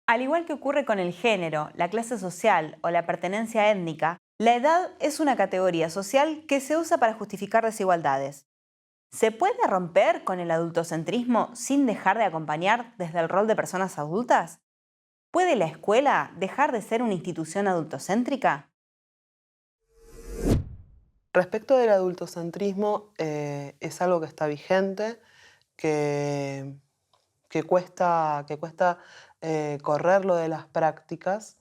Al igual que ocurre con el género, la clase social o la pertenencia étnica, la edad es una categoría social que se usa para justificar desigualdades. ¿Se puede romper con el adultocentrismo sin dejar de acompañar desde el rol de personas adultas? ¿Puede la escuela dejar de ser una institución adultocéntrica? Respecto del adultocentrismo, es algo que está vigente, que, que cuesta correrlo de las prácticas,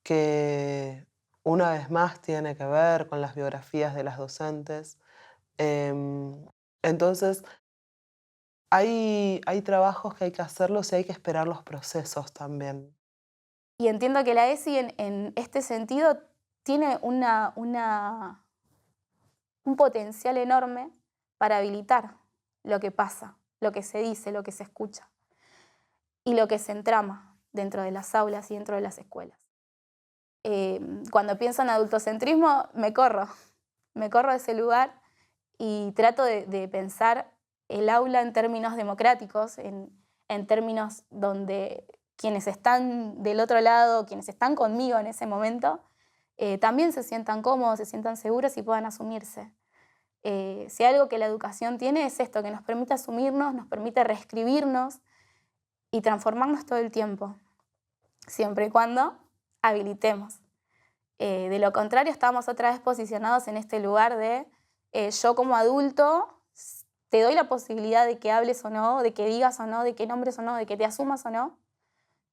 que una vez más tiene que ver con las biografías de las docentes. Em, entonces, hay trabajos que hay que hacerlos y hay que esperar los procesos también. Y entiendo que la ESI en este sentido tiene un potencial enorme para habilitar lo que pasa, lo que se dice, lo que se escucha y lo que se entrama dentro de las aulas y dentro de las escuelas. Cuando pienso en adultocentrismo, me corro de ese lugar y trato de pensar el aula en términos democráticos, en términos donde quienes están del otro lado, quienes están conmigo en ese momento, también se sientan cómodos, se sientan seguros y puedan asumirse. Si algo que la educación tiene es esto, que nos permite asumirnos, nos permite reescribirnos y transformarnos todo el tiempo, siempre y cuando habilitemos. De lo contrario, estamos otra vez posicionados en este lugar de yo como adulto te doy la posibilidad de que hables o no, de que digas o no, de que nombres o no, de que te asumas o no,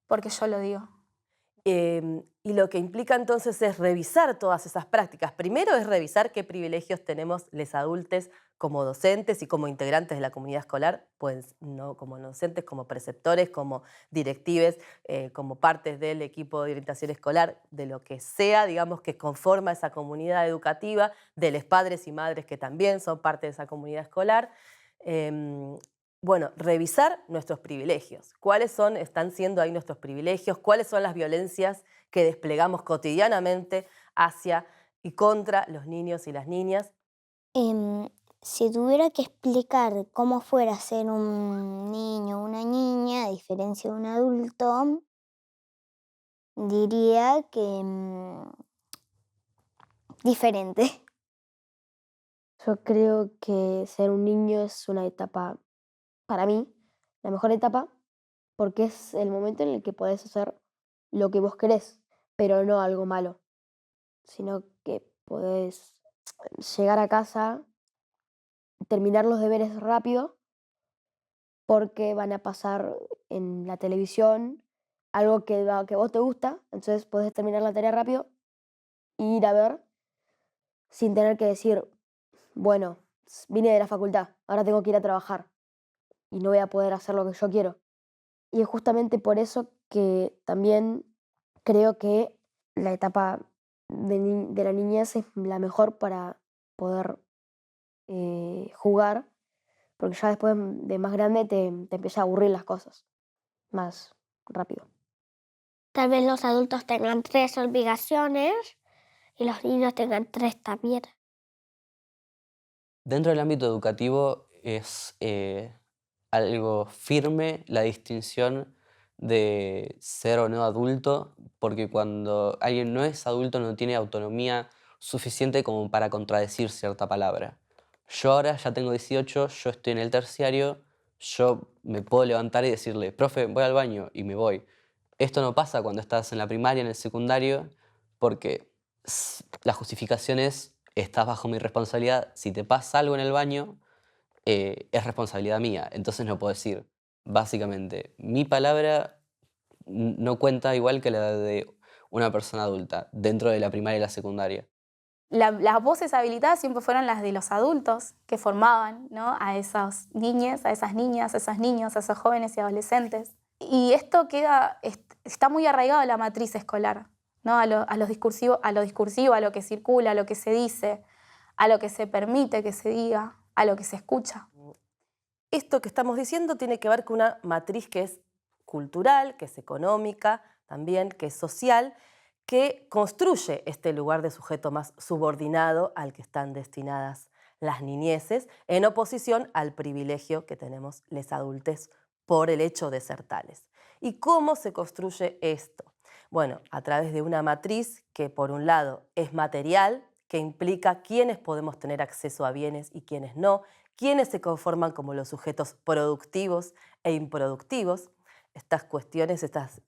porque yo lo digo. Y lo que implica entonces es revisar todas esas prácticas. Primero es revisar qué privilegios tenemos los adultos como docentes y como integrantes de la comunidad escolar, pues no como docentes, como preceptores, como directives, como partes del equipo de orientación escolar, de lo que sea, digamos, que conforma esa comunidad educativa, de los padres y madres que también son parte de esa comunidad escolar. Em, bueno, revisar nuestros privilegios. Están siendo ahí nuestros privilegios? ¿Cuáles son las violencias que desplegamos cotidianamente hacia y contra los niños y las niñas? Em, si tuviera que explicar cómo fuera ser un niño o una niña, a diferencia de un adulto, diría que diferente. Yo creo que ser un niño es una etapa, para mí, la mejor etapa, porque es el momento en el que podés hacer lo que vos querés, pero no algo malo, sino que podés llegar a casa, terminar los deberes rápido porque van a pasar en la televisión algo que a vos te gusta, entonces podés terminar la tarea rápido e ir a ver sin tener que decir, bueno, vine de la facultad, ahora tengo que ir a trabajar y no voy a poder hacer lo que yo quiero. Y es justamente por eso que también creo que la etapa de la niñez es la mejor para poder jugar, porque ya después de más grande te empieza a aburrir las cosas más rápido. Tal vez los adultos tengan 3 obligaciones y los niños tengan 3 también. Dentro del ámbito educativo es algo firme la distinción de ser o no adulto, porque cuando alguien no es adulto no tiene autonomía suficiente como para contradecir cierta palabra. Yo ahora ya tengo 18, yo estoy en el terciario, yo me puedo levantar y decirle, profe, voy al baño y me voy. Esto no pasa cuando estás en la primaria, en el secundario, porque la justificación es, estás bajo mi responsabilidad, si te pasa algo en el baño, es responsabilidad mía. Entonces no puedo decir, básicamente, mi palabra no cuenta igual que la de una persona adulta dentro de la primaria y la secundaria. Las voces habilitadas siempre fueron las de los adultos que formaban, ¿no?, a esas niñas, a esas niñas, a esos niños, a esos jóvenes y adolescentes. Y esto está muy arraigado a la matriz escolar, ¿no?, a lo discursivo, a lo que circula, a lo que se dice, a lo que se permite que se diga, a lo que se escucha. Esto que estamos diciendo tiene que ver con una matriz que es cultural, que es económica, también que es social, que construye este lugar de sujeto más subordinado al que están destinadas las niñeces, en oposición al privilegio que tenemos los adultos por el hecho de ser tales. ¿Y cómo se construye esto? Bueno, a través de una matriz que por un lado es material, que implica quiénes podemos tener acceso a bienes y quiénes no, quiénes se conforman como los sujetos productivos e improductivos. Estas cuestiones, estas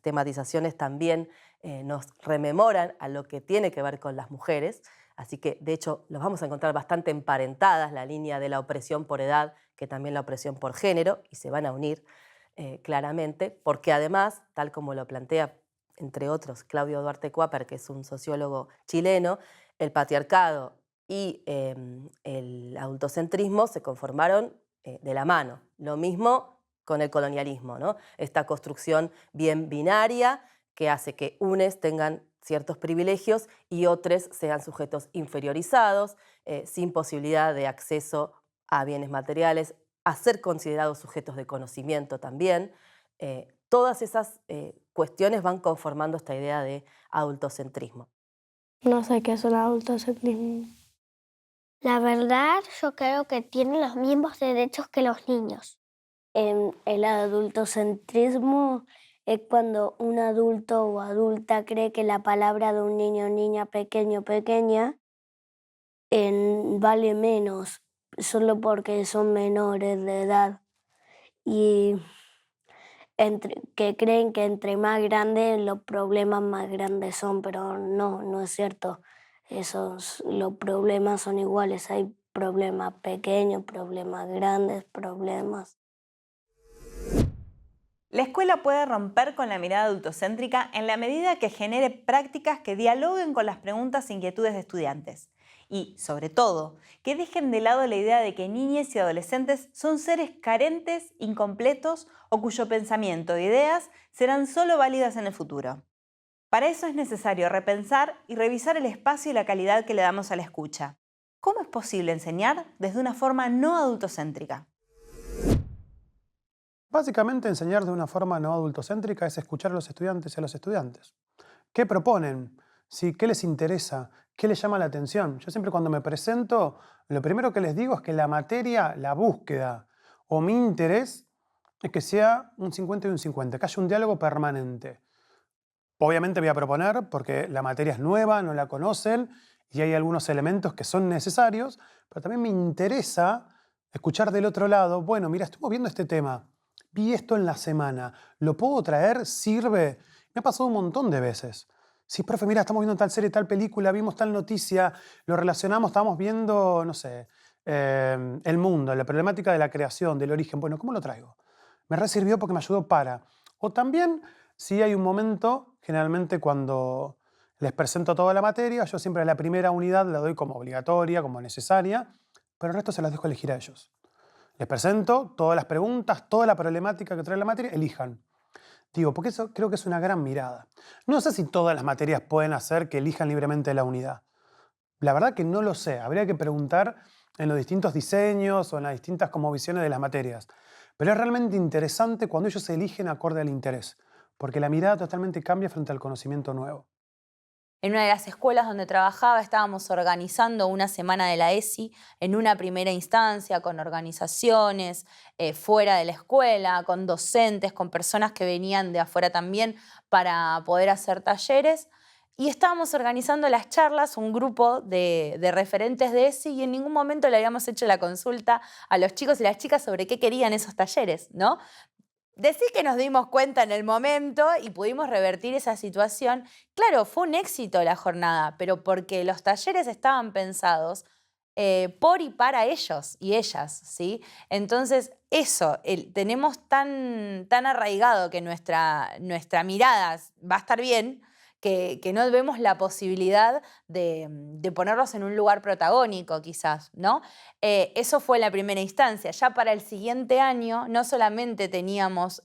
tematizaciones también nos rememoran a lo que tiene que ver con las mujeres, así que de hecho los vamos a encontrar bastante emparentadas, la línea de la opresión por edad, que también la opresión por género, y se van a unir claramente, porque además, tal como lo plantea, entre otros, Claudio Duarte Cuáper, que es un sociólogo chileno, el patriarcado y el adultocentrismo se conformaron de la mano. Lo mismo con el colonialismo, ¿no? Esta construcción bien binaria que hace que unos tengan ciertos privilegios y otros sean sujetos inferiorizados, sin posibilidad de acceso a bienes materiales, a ser considerados sujetos de conocimiento también. Todas esas cuestiones van conformando esta idea de adultocentrismo. No sé qué es un adultocentrismo. La verdad, yo creo que tienen los mismos derechos que los niños. El adultocentrismo es cuando un adulto o adulta cree que la palabra de un niño o niña pequeño o pequeña vale menos solo porque son menores de edad y que creen que entre más grandes los problemas más grandes son, pero no es cierto. Los problemas son iguales, hay problemas pequeños, problemas grandes, problemas. La escuela puede romper con la mirada adultocéntrica en la medida que genere prácticas que dialoguen con las preguntas e inquietudes de estudiantes. Y, sobre todo, que dejen de lado la idea de que niñas y adolescentes son seres carentes, incompletos o cuyo pensamiento e ideas serán solo válidas en el futuro. Para eso es necesario repensar y revisar el espacio y la calidad que le damos a la escucha. ¿Cómo es posible enseñar desde una forma no adultocéntrica? Básicamente, enseñar de una forma no adultocéntrica es escuchar a los estudiantes y a los estudiantes. ¿Qué proponen? ¿Sí? ¿Qué les interesa? ¿Qué les llama la atención? Yo siempre cuando me presento, lo primero que les digo es que la materia, la búsqueda o mi interés es que sea un 50 y un 50, que haya un diálogo permanente. Obviamente voy a proponer, porque la materia es nueva, no la conocen, y hay algunos elementos que son necesarios, pero también me interesa escuchar del otro lado, bueno, mira, estuvimos viendo este tema, vi esto en la semana, ¿lo puedo traer? ¿Sirve? Me ha pasado un montón de veces. Sí, profe, mira, estamos viendo tal serie, tal película, vimos tal noticia, lo relacionamos, estábamos viendo, no sé, el mundo, la problemática de la creación, del origen. Bueno, ¿cómo lo traigo? Me resirvió porque me ayudó para. O también, si hay un momento, generalmente cuando les presento toda la materia, yo siempre a la primera unidad la doy como obligatoria, como necesaria, pero el resto se las dejo elegir a ellos. Les presento todas las preguntas, toda la problemática que trae la materia, elijan. Digo, porque eso creo que es una gran mirada. No sé si todas las materias pueden hacer que elijan libremente la unidad. La verdad que no lo sé. Habría que preguntar en los distintos diseños o en las distintas como visiones de las materias. Pero es realmente interesante cuando ellos eligen acorde al interés, porque la mirada totalmente cambia frente al conocimiento nuevo. En una de las escuelas donde trabajaba estábamos organizando una semana de la ESI en una primera instancia con organizaciones fuera de la escuela, con docentes, con personas que venían de afuera también para poder hacer talleres. Y estábamos organizando las charlas, un grupo de referentes de ESI, y en ningún momento le habíamos hecho la consulta a los chicos y las chicas sobre qué querían esos talleres, ¿no? Decir que nos dimos cuenta en el momento y pudimos revertir esa situación. Claro, fue un éxito la jornada, pero porque los talleres estaban pensados por y para ellos y ellas, ¿sí? Entonces, eso, tenemos tan arraigado que nuestra mirada va a estar bien, que no vemos la posibilidad de ponerlos en un lugar protagónico, quizás, ¿no? Eso fue la primera instancia. Ya para el siguiente año no solamente teníamos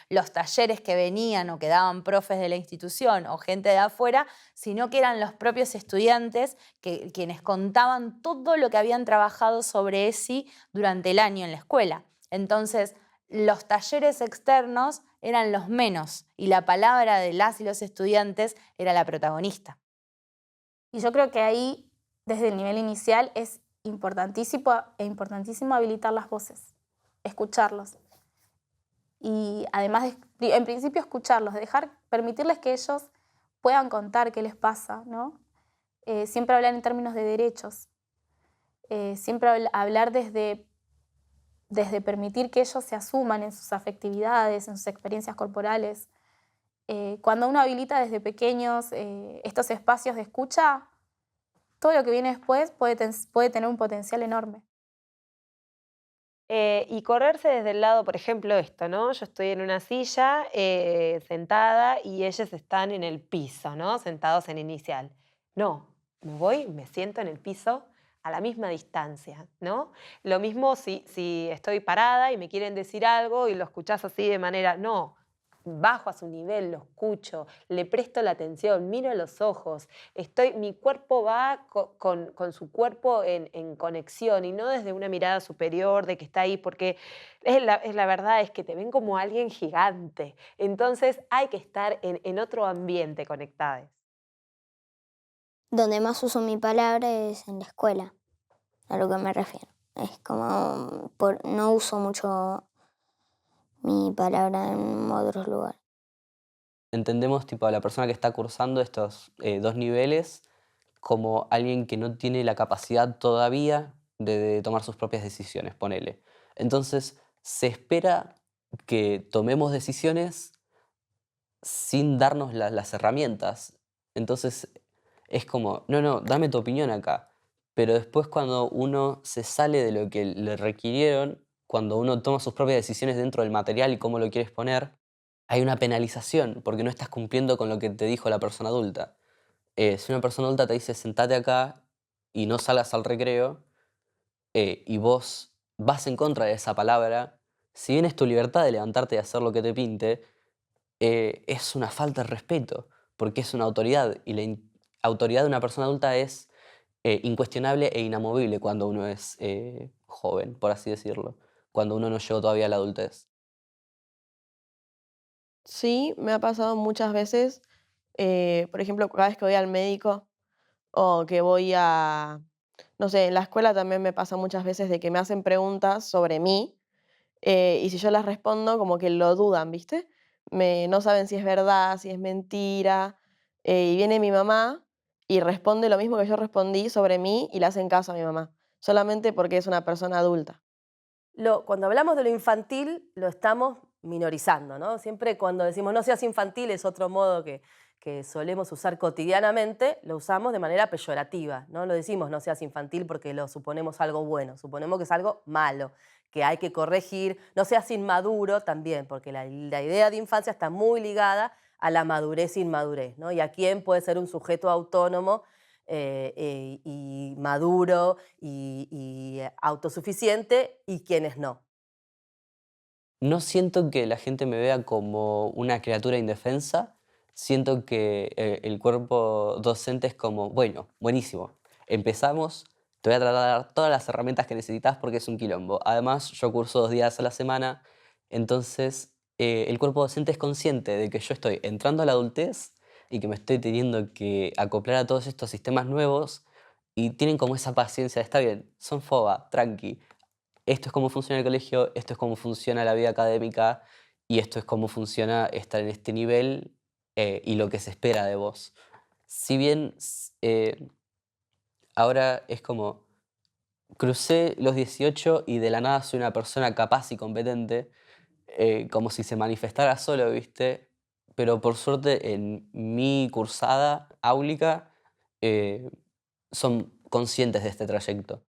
los talleres que venían o que daban profes de la institución o gente de afuera, sino que eran los propios estudiantes quienes contaban todo lo que habían trabajado sobre ESI durante el año en la escuela. Entonces, los talleres externos eran los menos y la palabra de las y los estudiantes era la protagonista. Y yo creo que ahí, desde el nivel inicial, es importantísimo habilitar las voces, escucharlos. Y además, en principio, escucharlos, permitirles que ellos puedan contar qué les pasa, ¿no? Siempre hablar en términos de derechos, siempre hablar desde permitir que ellos se asuman en sus afectividades, en sus experiencias corporales. Cuando uno habilita desde pequeños estos espacios de escucha, todo lo que viene después puede tener un potencial enorme. Y correrse desde el lado, por ejemplo, esto, ¿no? Yo estoy en una silla sentada y ellos están en el piso, ¿no? Sentados en inicial. No, me voy, me siento en el piso a la misma distancia, ¿no? Lo mismo si estoy parada y me quieren decir algo y lo escuchás así de manera, no, bajo a su nivel, lo escucho, le presto la atención, miro a los ojos, mi cuerpo va con su cuerpo en conexión y no desde una mirada superior de que está ahí, porque la verdad es que te ven como alguien gigante. Entonces hay que estar en otro ambiente conectados. Donde más uso mi palabra es en la escuela, a lo que me refiero. Es como, no uso mucho mi palabra en otros lugares. Entendemos tipo, a la persona que está cursando estos dos niveles como alguien que no tiene la capacidad todavía de tomar sus propias decisiones, ponele. Entonces, se espera que tomemos decisiones sin darnos las herramientas. Entonces, es como, no, dame tu opinión acá. Pero después cuando uno se sale de lo que le requirieron, cuando uno toma sus propias decisiones dentro del material y cómo lo quieres poner, hay una penalización porque no estás cumpliendo con lo que te dijo la persona adulta. Si una persona adulta te dice sentate acá y no salgas al recreo y vos vas en contra de esa palabra, si bien es tu libertad de levantarte y hacer lo que te pinte, es una falta de respeto porque es una autoridad y la autoridad de una persona adulta es incuestionable e inamovible cuando uno es joven, por así decirlo, cuando uno no llegó todavía a la adultez. Sí, me ha pasado muchas veces, por ejemplo, cada vez que voy al médico o que voy no sé, en la escuela también me pasa muchas veces de que me hacen preguntas sobre mí y si yo las respondo como que lo dudan, ¿viste? No saben si es verdad, si es mentira. Y viene mi mamá y responde lo mismo que yo respondí sobre mí y le hacen caso a mi mamá, solamente porque es una persona adulta. Cuando hablamos de lo infantil, lo estamos minorizando, ¿no? Siempre cuando decimos no seas infantil es otro modo que solemos usar cotidianamente, lo usamos de manera peyorativa, ¿no? Lo decimos no seas infantil porque lo suponemos algo bueno, suponemos que es algo malo, que hay que corregir, no seas inmaduro también, porque la idea de infancia está muy ligada a la madurez e inmadurez, ¿no? Y a quién puede ser un sujeto autónomo y maduro y autosuficiente y quienes no. No siento que la gente me vea como una criatura indefensa, siento que el cuerpo docente es como, bueno, buenísimo, empezamos, te voy a tratar de dar todas las herramientas que necesitas porque es un quilombo. Además, yo curso 2 días a la semana, entonces el cuerpo docente es consciente de que yo estoy entrando a la adultez y que me estoy teniendo que acoplar a todos estos sistemas nuevos y tienen como esa paciencia, está bien, son foba, tranqui, esto es cómo funciona el colegio, esto es cómo funciona la vida académica y esto es cómo funciona estar en este nivel y lo que se espera de vos. Si bien ahora es como, crucé los 18 y de la nada soy una persona capaz y competente, como si se manifestara solo, ¿viste? Pero por suerte en mi cursada áulica eh, son conscientes de este trayecto.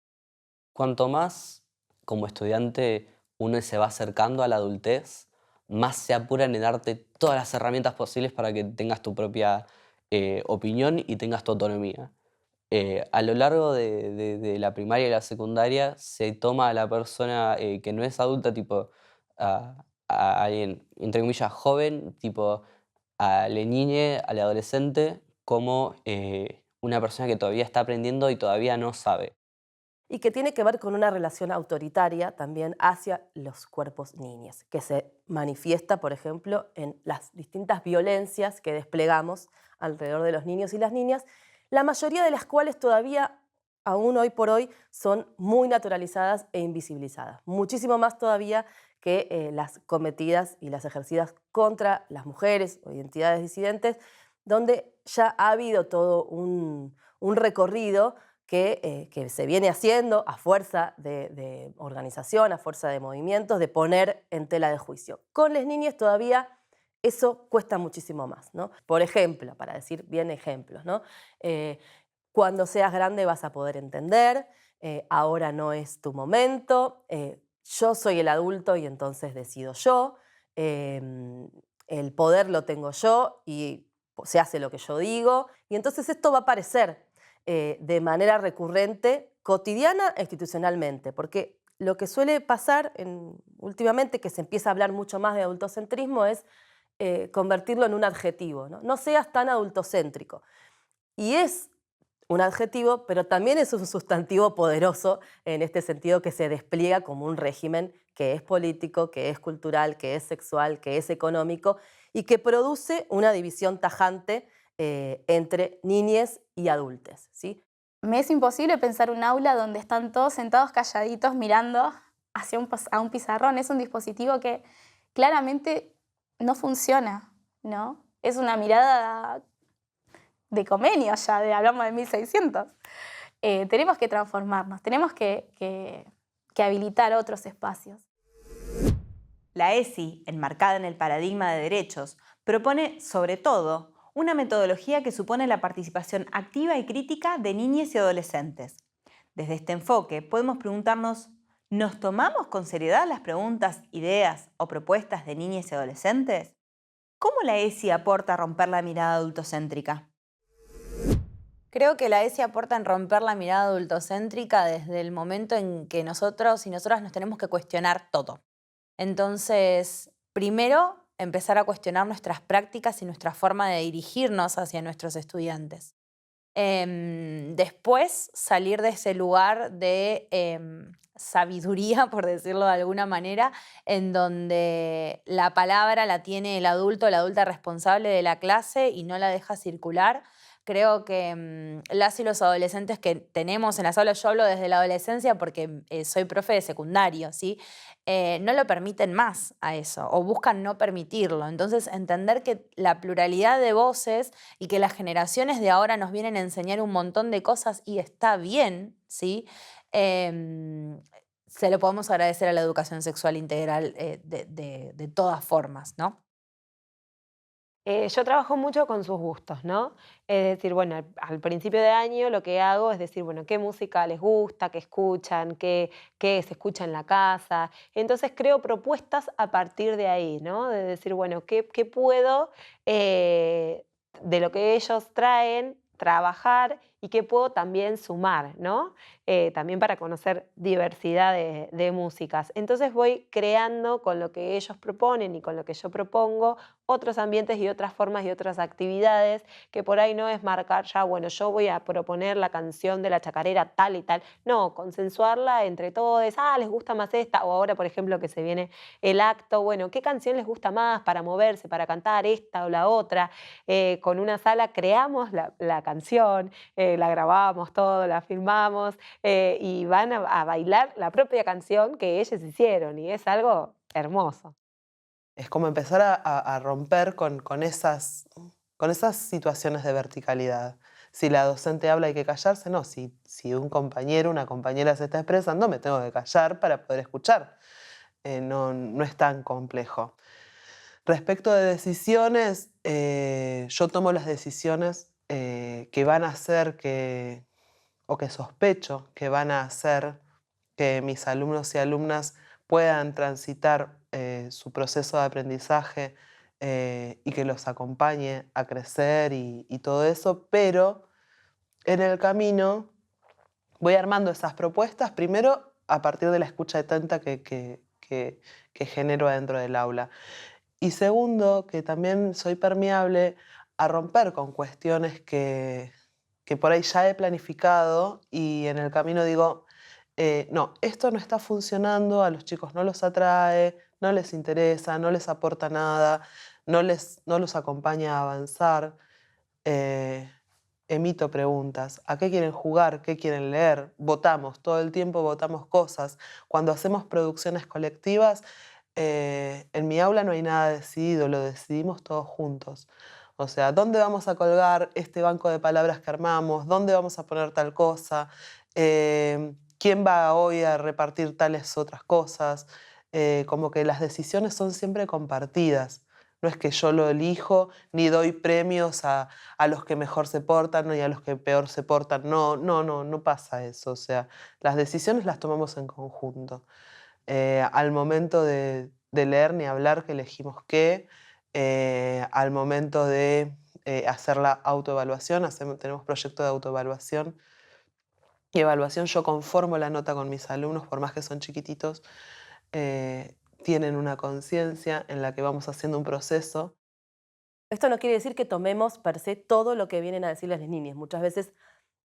Cuanto más como estudiante uno se va acercando a la adultez, más se apuran en darte todas las herramientas posibles para que tengas tu propia opinión y tengas tu autonomía. A lo largo de la primaria y la secundaria se toma a la persona que no es adulta, tipo a alguien, entre comillas, joven, tipo a la niña, al adolescente, como una persona que todavía está aprendiendo y todavía no sabe. Y que tiene que ver con una relación autoritaria también hacia los cuerpos niños, que se manifiesta, por ejemplo, en las distintas violencias que desplegamos alrededor de los niños y las niñas, la mayoría de las cuales todavía, aún hoy por hoy, son muy naturalizadas e invisibilizadas. Muchísimo más todavía que las cometidas y las ejercidas contra las mujeres o identidades disidentes, donde ya ha habido todo un recorrido que se viene haciendo a fuerza de organización, a fuerza de movimientos, de poner en tela de juicio. Con las niñas todavía eso cuesta muchísimo más, ¿no? Por ejemplo, para decir bien ejemplos, ¿no? Cuando seas grande vas a poder entender, ahora no es tu momento, yo soy el adulto y entonces decido yo, el poder lo tengo yo y se hace lo que yo digo, y entonces esto va a aparecer de manera recurrente, cotidiana e institucionalmente, porque lo que suele pasar últimamente, que se empieza a hablar mucho más de adultocentrismo, es convertirlo en un adjetivo, ¿no? No seas tan adultocéntrico. Y es un adjetivo, pero también es un sustantivo poderoso en este sentido, que se despliega como un régimen que es político, que es cultural, que es sexual, que es económico y que produce una división tajante entre niñes y adultos, ¿sí? Me es imposible pensar un aula donde están todos sentados calladitos mirando a un pizarrón. Es un dispositivo que claramente no funciona, ¿no? Es una mirada de convenio ya, hablamos de 1600. Tenemos que transformarnos, tenemos que habilitar otros espacios. La ESI, enmarcada en el paradigma de derechos, propone, sobre todo, una metodología que supone la participación activa y crítica de niñas y adolescentes. Desde este enfoque podemos preguntarnos, ¿nos tomamos con seriedad las preguntas, ideas o propuestas de niñas y adolescentes? ¿Cómo la ESI aporta a romper la mirada adultocéntrica? Creo que la ESI aporta en romper la mirada adultocéntrica desde el momento en que nosotros y nosotras nos tenemos que cuestionar todo. Entonces, primero, empezar a cuestionar nuestras prácticas y nuestra forma de dirigirnos hacia nuestros estudiantes. Después, salir de ese lugar de sabiduría, por decirlo de alguna manera, en donde la palabra la tiene el adulto o la adulta responsable de la clase y no la deja circular. Creo que las y los adolescentes que tenemos en las aulas, yo hablo desde la adolescencia porque soy profe de secundario, ¿sí? No lo permiten más a eso o buscan no permitirlo. Entonces, entender que la pluralidad de voces y que las generaciones de ahora nos vienen a enseñar un montón de cosas y está bien, ¿sí? Se lo podemos agradecer a la educación sexual integral de todas formas, ¿no? Yo trabajo mucho con sus gustos, ¿no? Es decir, bueno, al principio de año lo que hago es decir, bueno, qué música les gusta, qué escuchan, qué se escucha en la casa. Entonces creo propuestas a partir de ahí, ¿no? De decir, bueno, qué puedo de lo que ellos traen trabajar y qué puedo también sumar, ¿no? También para conocer diversidad de músicas. Entonces voy creando con lo que ellos proponen y con lo que yo propongo otros ambientes y otras formas y otras actividades que por ahí no es marcar ya, bueno, yo voy a proponer la canción de la chacarera tal y tal. No, consensuarla entre todos, les gusta más esta, o ahora, por ejemplo, que se viene el acto, bueno, ¿qué canción les gusta más para moverse, para cantar esta o la otra? Con una sala creamos la canción, la grabamos todo, la filmamos y van a bailar la propia canción que ellos hicieron y es algo hermoso. Es como empezar a romper con esas situaciones de verticalidad. Si la docente habla hay que callarse, no. Si un compañero, una compañera se está expresando, me tengo que callar para poder escuchar. No es tan complejo. Respecto de decisiones, yo tomo las decisiones que van a hacer o que sospecho que van a hacer que mis alumnos y alumnas puedan transitar su proceso de aprendizaje y que los acompañe a crecer y todo eso, pero en el camino voy armando esas propuestas, primero a partir de la escucha atenta que genero dentro del aula. Y segundo, que también soy permeable a romper con cuestiones que por ahí ya he planificado y en el camino digo, no, esto no está funcionando, a los chicos no los atrae, no les interesa, no les aporta nada, no los acompaña a avanzar. Emito preguntas, ¿a qué quieren jugar? ¿Qué quieren leer? Votamos, todo el tiempo votamos cosas. Cuando hacemos producciones colectivas, en mi aula no hay nada decidido, lo decidimos todos juntos. O sea, ¿dónde vamos a colgar este banco de palabras que armamos? ¿Dónde vamos a poner tal cosa? ¿Quién va hoy a repartir tales otras cosas? Como que las decisiones son siempre compartidas. No es que yo lo elijo, ni doy premios a los que mejor se portan, ni a los que peor se portan. No pasa eso. O sea, las decisiones las tomamos en conjunto. Al momento de leer ni hablar que elegimos qué, al momento de hacer la autoevaluación, tenemos proyecto de autoevaluación y evaluación, yo conformo la nota con mis alumnos, por más que son chiquititos, tienen una conciencia en la que vamos haciendo un proceso. Esto no quiere decir que tomemos per se todo lo que vienen a decirles las niñas. Muchas veces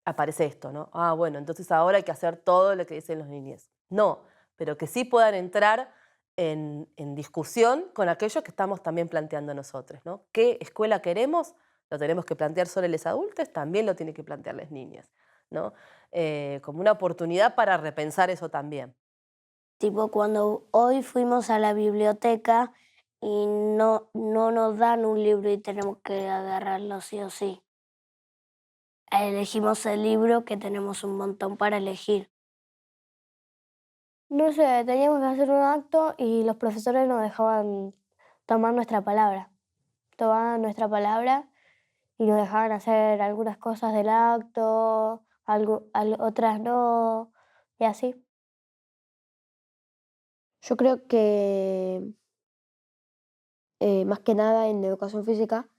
aparece esto, ¿no? Ah, bueno, entonces ahora hay que hacer todo lo que dicen los niños. No, pero que sí puedan entrar en discusión con aquello que estamos también planteando nosotros, ¿no? ¿Qué escuela queremos? Lo tenemos que plantear sobre los adultos, también lo tienen que plantear las niñas, ¿no? Como una oportunidad para repensar eso también. Tipo, cuando hoy fuimos a la biblioteca y no nos dan un libro y tenemos que agarrarlo sí o sí. Elegimos el libro que tenemos un montón para elegir. No sé, teníamos que hacer un acto y los profesores nos dejaban tomar nuestra palabra. Tomaban nuestra palabra y nos dejaban hacer algunas cosas del acto, otras no, y así. Yo creo que más que nada en educación física,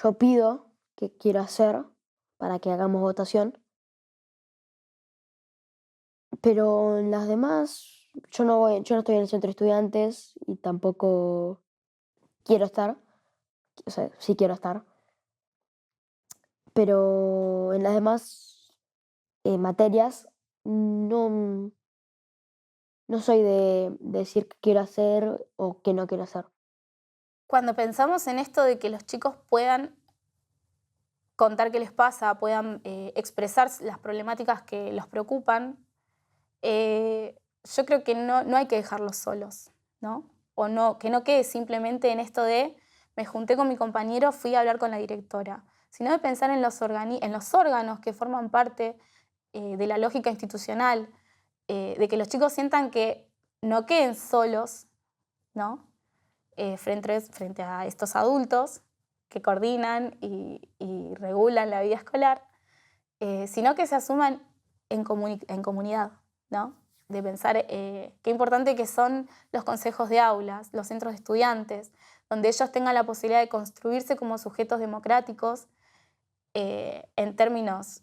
yo pido que quiero hacer para que hagamos votación, pero en las demás yo no estoy en el centro de estudiantes y tampoco quiero estar, o sea, sí quiero estar, pero en las demás materias no soy de decir qué quiero hacer o qué no quiero hacer. Cuando pensamos en esto de que los chicos puedan contar qué les pasa, puedan expresar las problemáticas que los preocupan, yo creo que no hay que dejarlos solos, ¿no? O no, que no quede simplemente en esto de me junté con mi compañero, fui a hablar con la directora, sino de pensar en los órganos que forman parte de la lógica institucional, de que los chicos sientan que no queden solos, ¿no? Frente a estos adultos que coordinan y regulan la vida escolar, sino que se asuman en comunidad, ¿no? De pensar qué importante que son los consejos de aulas, los centros de estudiantes, donde ellos tengan la posibilidad de construirse como sujetos democráticos en términos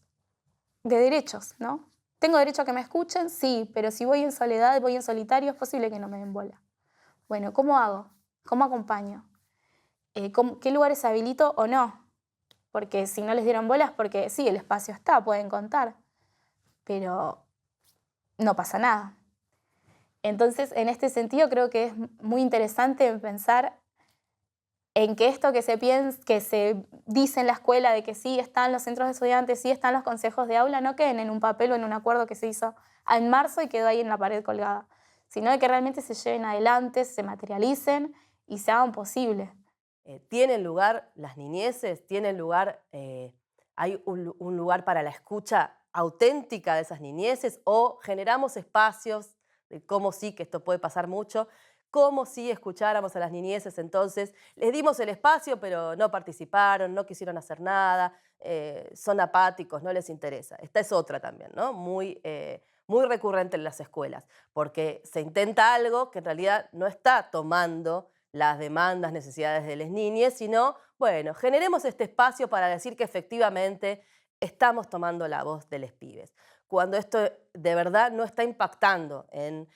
de derechos, ¿no? ¿Tengo derecho a que me escuchen? Sí, pero si voy en soledad, voy en solitario, es posible que no me den bola. Bueno, ¿cómo hago? ¿Cómo acompaño? ¿Qué lugares habilito o no? Porque si no les dieron bolas, porque sí, el espacio está, pueden contar, pero no pasa nada. Entonces, en este sentido, creo que es muy interesante pensar en que esto que se dice en la escuela de que sí están los centros de estudiantes, sí están los consejos de aula, no queden en un papel o en un acuerdo que se hizo en marzo y quedó ahí en la pared colgada, sino de que realmente se lleven adelante, se materialicen y se hagan posibles. ¿Tienen lugar las niñeces? ¿Tienen lugar, hay un lugar para la escucha auténtica de esas niñeces? ¿O generamos espacios de cómo sí, que esto puede pasar mucho, cómo si escucháramos a las niñeces? Entonces, les dimos el espacio, pero no participaron, no quisieron hacer nada, son apáticos, no les interesa. Esta es otra también, ¿no? Muy recurrente en las escuelas, porque se intenta algo que en realidad no está tomando las demandas, necesidades de las niñas, sino, bueno, generemos este espacio para decir que efectivamente estamos tomando la voz de los pibes. Cuando esto de verdad no está impactando en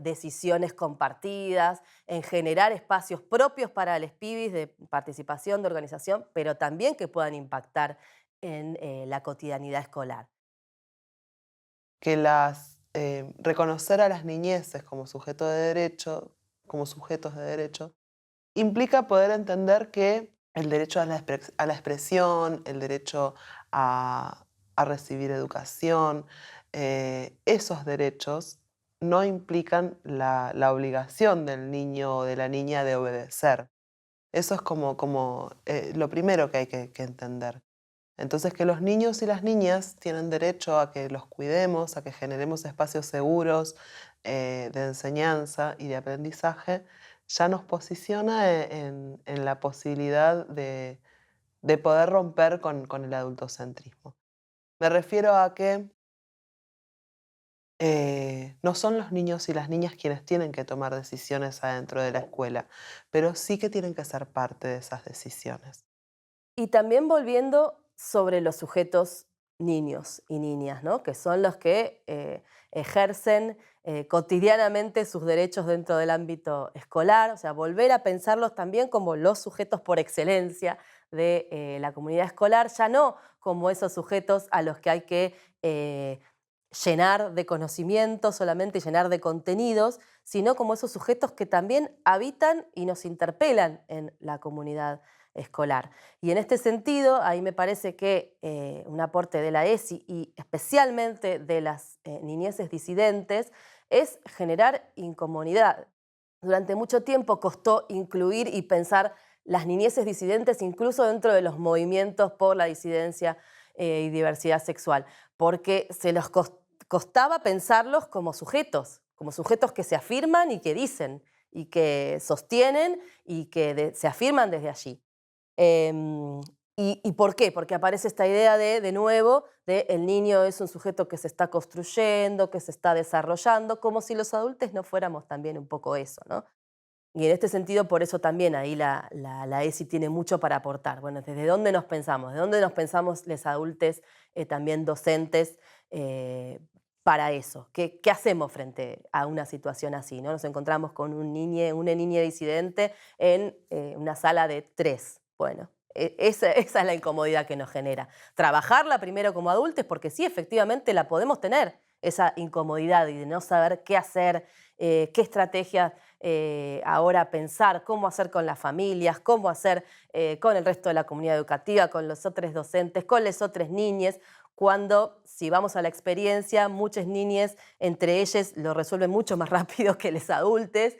decisiones compartidas, en generar espacios propios para los pibes de participación, de organización, pero también que puedan impactar en la cotidianidad escolar. Que reconocer a las niñeces como sujetos de derecho, implica poder entender que el derecho a la expresión, el derecho a recibir educación, esos derechos no implican la obligación del niño o de la niña de obedecer. Eso es como lo primero que hay que entender. Entonces, que los niños y las niñas tienen derecho a que los cuidemos, a que generemos espacios seguros de enseñanza y de aprendizaje, ya nos posiciona en la posibilidad de poder romper con el adultocentrismo. Me refiero a que no son los niños y las niñas quienes tienen que tomar decisiones adentro de la escuela, pero sí que tienen que ser parte de esas decisiones. Y también volviendo sobre los sujetos niños y niñas, ¿no? Que son los que ejercen cotidianamente sus derechos dentro del ámbito escolar, o sea, volver a pensarlos también como los sujetos por excelencia de la comunidad escolar, ya no como esos sujetos a los que hay que llenar de conocimientos, solamente llenar de contenidos, sino como esos sujetos que también habitan y nos interpelan en la comunidad escolar. Y en este sentido, ahí me parece que un aporte de la ESI y especialmente de las niñeces disidentes es generar incomodidad. Durante mucho tiempo costó incluir y pensar las niñeces disidentes incluso dentro de los movimientos por la disidencia y diversidad sexual, porque se los costaba pensarlos como sujetos que se afirman y que dicen, y que sostienen y que se afirman desde allí. ¿Y por qué? Porque aparece esta idea de nuevo, de el niño es un sujeto que se está construyendo, que se está desarrollando, como si los adultos no fuéramos también un poco eso, ¿no? Y en este sentido, por eso también ahí la ESI tiene mucho para aportar. Bueno, ¿desde dónde nos pensamos? ¿De dónde nos pensamos los adultos, también docentes, para eso? ¿Qué hacemos frente a una situación así, ¿no? Nos encontramos con una niña disidente en una sala de 3. Bueno, esa es la incomodidad que nos genera. Trabajarla primero como adultos, porque sí, efectivamente la podemos tener, esa incomodidad y de no saber qué hacer, qué estrategias ahora pensar, cómo hacer con las familias, cómo hacer con el resto de la comunidad educativa, con los otros docentes, con las otras niñas, cuando, si vamos a la experiencia, muchas niñas, entre ellas, lo resuelven mucho más rápido que los adultos,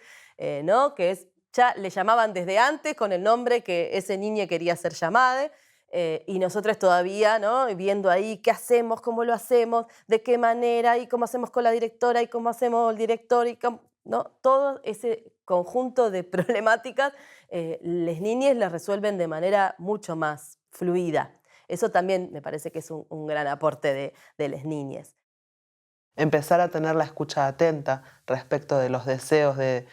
¿no? Que es, ya le llamaban desde antes con el nombre que ese niño quería ser llamada, y nosotros todavía, ¿no? Viendo ahí qué hacemos, cómo lo hacemos, de qué manera, y cómo hacemos con la directora, y cómo hacemos el director, y cómo, ¿no? Todo ese conjunto de problemáticas, las niñas las resuelven de manera mucho más fluida. Eso también me parece que es un gran aporte de las niñas. Empezar a tener la escucha atenta respecto de los deseos de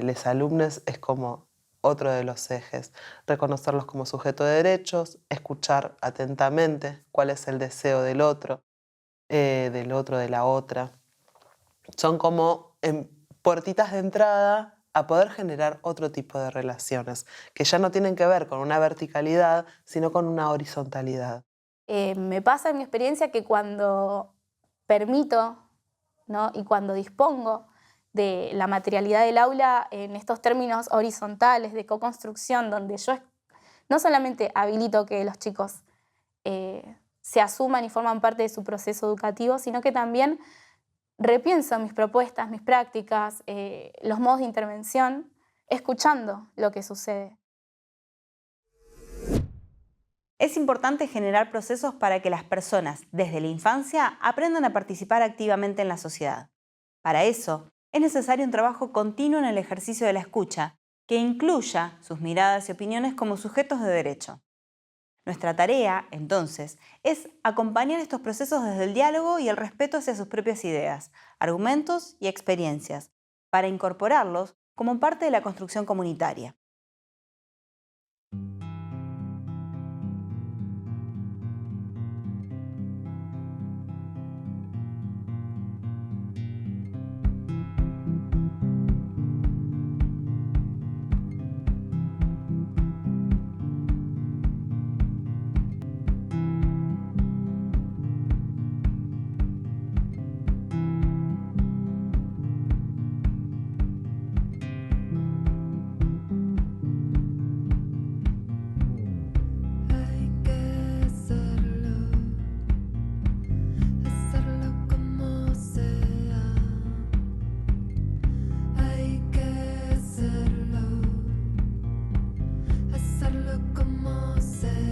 los alumnos es como otro de los ejes. Reconocerlos como sujeto de derechos, escuchar atentamente cuál es el deseo del otro, de la otra. Son como puertitas de entrada a poder generar otro tipo de relaciones, que ya no tienen que ver con una verticalidad, sino con una horizontalidad. Me pasa en mi experiencia que cuando permito, ¿no? Y cuando dispongo de la materialidad del aula en estos términos horizontales de co-construcción, donde yo no solamente habilito que los chicos se asuman y forman parte de su proceso educativo, sino que también repienso mis propuestas, mis prácticas, los modos de intervención, escuchando lo que sucede. Es importante generar procesos para que las personas, desde la infancia, aprendan a participar activamente en la sociedad. Para eso, es necesario un trabajo continuo en el ejercicio de la escucha, que incluya sus miradas y opiniones como sujetos de derecho. Nuestra tarea, entonces, es acompañar estos procesos desde el diálogo y el respeto hacia sus propias ideas, argumentos y experiencias, para incorporarlos como parte de la construcción comunitaria. solo como ser.